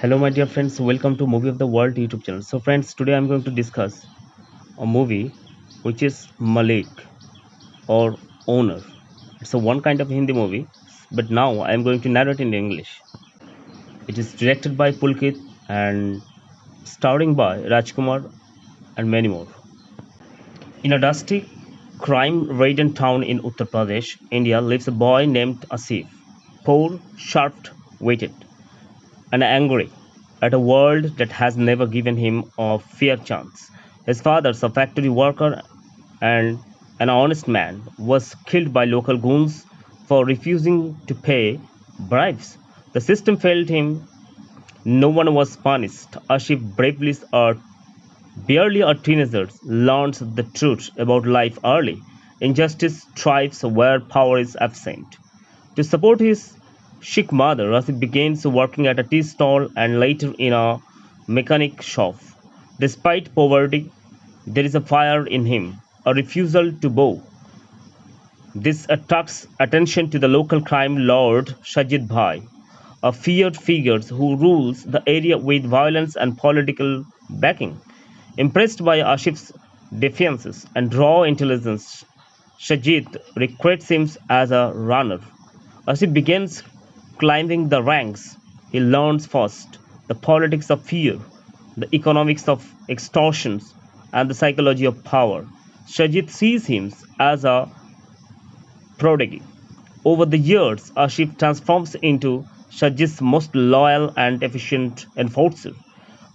Hello, my dear friends. Welcome to Movie of the World YouTube channel. So, friends, today I'm going to discuss a movie which is Malik or Owner. It's a one kind of Hindi movie, but now I'm going to narrate in English. It is directed by Pulkit and starring by Rajkumar and many more. In a dusty, crime-ridden town in Uttar Pradesh, India, lives a boy named Asif. Poor, sharp-witted, and angry at a world that has never given him a fair chance. His father, a factory worker and an honest man, was killed by local goons for refusing to pay bribes. The system failed him. No one was punished. Ashif bravely, barely a teenager, learns the truth about life early. Injustice thrives where power is absent. To support his Sikh mother, Rasif begins working at a tea stall and later in a mechanic shop. Despite poverty, there is a fire in him, a refusal to bow. This attracts attention to the local crime lord Sajid Bhai, a feared figure who rules the area with violence and political backing. Impressed by Ashif's defiances and raw intelligence, Sajid recruits him as a runner. As he begins climbing the ranks, he learns first the politics of fear, the economics of extortions, and the psychology of power. Sajid sees him as a prodigy. Over the years, Ashif transforms into Sajid's most loyal and efficient enforcer.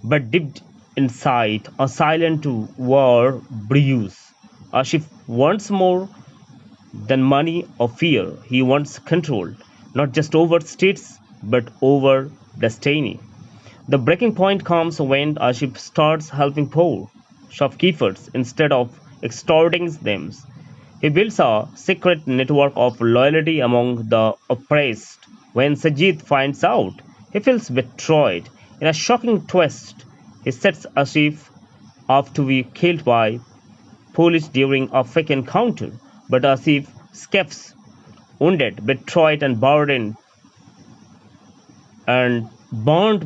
But deep inside, a silent war brews. Ashif wants more than money or fear. He wants control, not just over states, but over destiny. The breaking point comes when Ashif starts helping poor shopkeepers instead of extorting them. He builds a secret network of loyalty among the oppressed. When Sajid finds out, he feels betrayed. In a shocking twist, he sets Ashif up to be killed by police during a fake encounter, but Asif escapes wounded, betrayed, and burned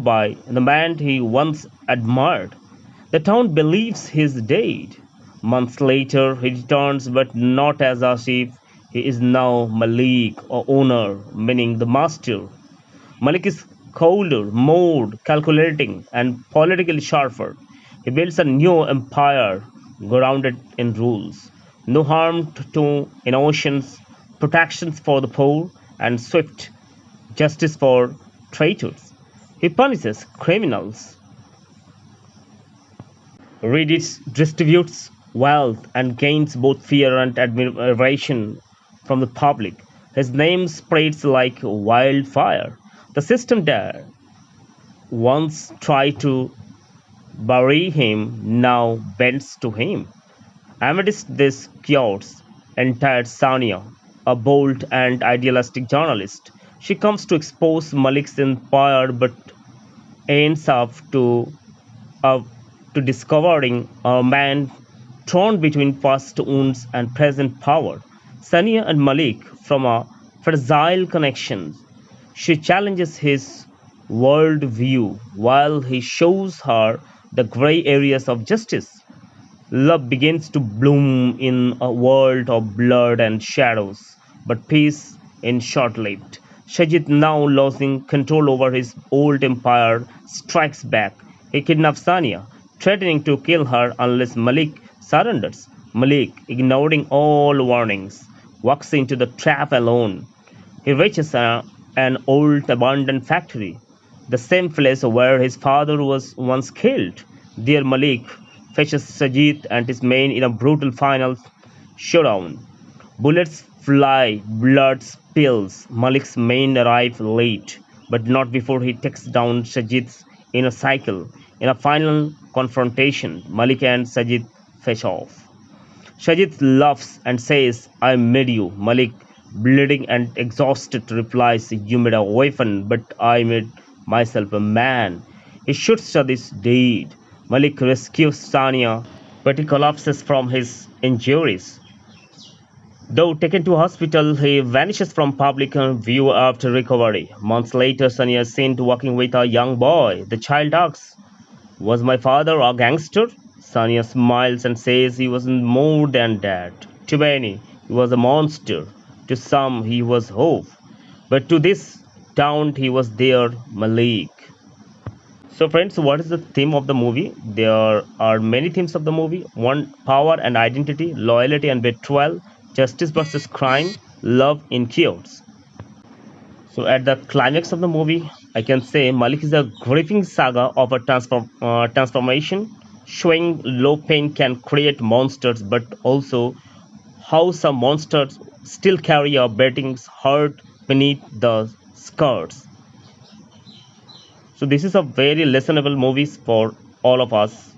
by the man he once admired. The town believes he's dead. Months later, he returns, but not as Asif. He is now Malik, or owner, meaning the master. Malik is colder, more calculating, and politically sharper. He builds a new empire grounded in rules. No harm to innocents, protections for the poor, and swift justice for traitors. He punishes criminals, redistributes wealth, and gains both fear and admiration from the public. His name spreads like wildfire. The system that once tried to bury him now bends to him. Amidst this chaos, enters Sania, a bold and idealistic journalist. She comes to expose Malik's empire but ends up uh, to discovering a man torn between past wounds and present power. Sania and Malik from a fragile connection. She challenges his worldview while he shows her the gray areas of justice. Love begins to bloom in a world of blood and shadows, but peace is short lived. Shajid, now losing control over his old empire, strikes back. He kidnaps Sania, threatening to kill her unless Malik surrenders. Malik, ignoring all warnings, walks into the trap alone. He reaches an old abandoned factory, the same place where his father was once killed. There, Malik faces Sajid and his men in a brutal final showdown. Bullets fly, blood spills. Malik's men arrive late, but not before he takes down Sajid's inner cycle. In a final confrontation, Malik and Sajid face off. Sajid laughs and says, I made you. Malik, bleeding and exhausted, replies, you made a weapon, but I made myself a man. He shoots Sajid's dead. Malik rescues Sania, but he collapses from his injuries. Though taken to hospital, he vanishes from public view after recovery. Months later, Sonia is seen walking with a young boy. The child asks, "Was my father a gangster?" Sonia smiles and says he was more than that. To many, he was a monster. To some, he was hope. But to this town, he was their Malik. So, friends, what is the theme of the movie? There are many themes of the movie. One, power and identity, loyalty and betrayal, justice versus crime, love in chaos. So, at the climax of the movie, I can say Malik is a gripping saga of a transformation, showing low pain can create monsters, but also how some monsters still carry a beating's heart beneath the skirts. So, this is a very listenable movie for all of us.